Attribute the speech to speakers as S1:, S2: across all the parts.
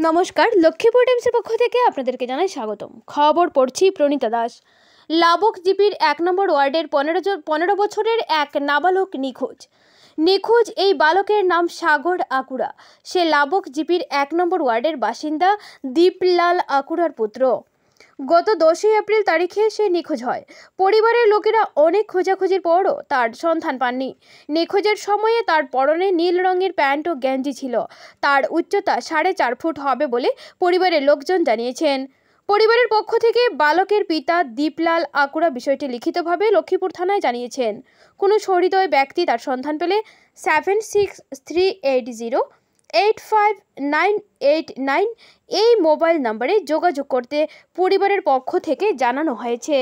S1: নমস্কার, লক্ষ্মীপুর টাইমসের পক্ষ থেকে আপনাদেরকে জানাই স্বাগতম। খবর পড়ছি প্রণীতা দাস। লাবক জিপির ১ নম্বর ওয়ার্ডের ১৫ বছরের এক নাবালক নিখোঁজ। এই বালকের নাম সাগর আকুড়া। সে লাবক জিপির ১ নম্বর ওয়ার্ডের বাসিন্দা দীপলাল আকুড়ার পুত্র। গত 10 এপ্রিল তারিখে সে নিখোঁজ হয়। পরিবারের লোকেরা অনেক খোঁজাখুঁজির পরও তার সন্ধান পাননি। নিখোঁজের সময়ে তার পরনে নীল রঙের প্যান্ট ও গেঞ্জি ছিল। তার উচ্চতা 4.5 ফুট হবে বলে পরিবারের লোকজন জানিয়েছেন। পরিবারের পক্ষ থেকে বালকের পিতা দীপলাল আকুড়া বিষয়টি লিখিতভাবে লক্ষ্মীপুর থানায় জানিয়েছেন। কোনো সহৃদয় ব্যক্তি তার সন্ধান পেলে 7638085989 এই মোবাইল নম্বরে যোগাযোগ করতে পরিবারের পক্ষ থেকে জানানো হয়েছে।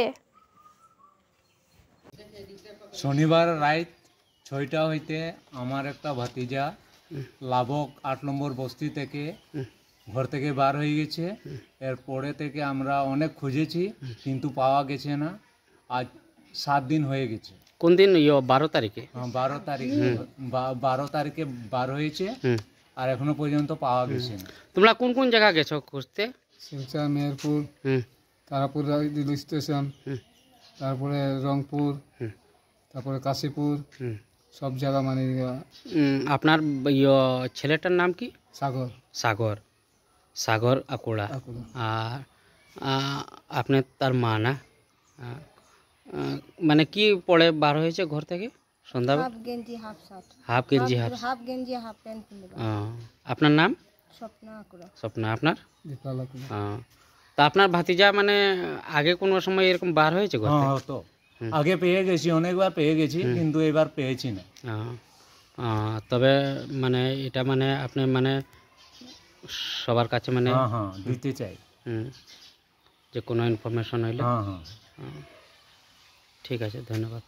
S2: শনিবার রাত 6টা হইতে আমার একটা ভাতিজা লাবক 8 নম্বর বস্তি থেকে ঘর থেকে বার হয়ে গেছে। এরপরে থেকে আমরা অনেক খুঁজেছি কিন্তু পাওয়া গেছে না। আজ 7 দিন হয়ে গেছে।
S3: কোন দিন? 12 তারিখে?
S2: হ্যাঁ, 12 তারিখে বার হয়েছে আর এখনো পর্যন্ত পাওয়া গেছে না।
S3: তোমরা কোন কোন জায়গা গেছো খুঁজতে?
S4: শিলচর, মেহেরপুর, তারাপুর রেল স্টেশন, তারপরে রংপুর, তারপরে কাশীপুর, সব জায়গা মানে।
S3: আপনার ছেলেটার নাম কি? সাগর আকুড়া। আর আপনি তার মা না? মানে কি পরে বার হয়েছে ঘর থেকে সন্ধ্যা? হাফ গেঞ্জি হাফ প্যান্ট। আপনার নাম? স্বপ্না। আপনার? তা আপনার ভাতিজা মানে আগে কোনো সময় এরকম বার হয়েছে ঘর থেকে?
S2: তো আগে পেয়ে গেছি, অনেকবার পেয়ে গেছি কিন্তু এবার পেয়েছি না।
S3: তবে মানে এটা মানে আপনি মানে সবার কাছে মানে
S2: দিতে চাই
S3: যে কোনো ইনফরমেশন হইলে।
S2: হ্যাঁ,
S3: ঠিক আছে, ধন্যবাদ।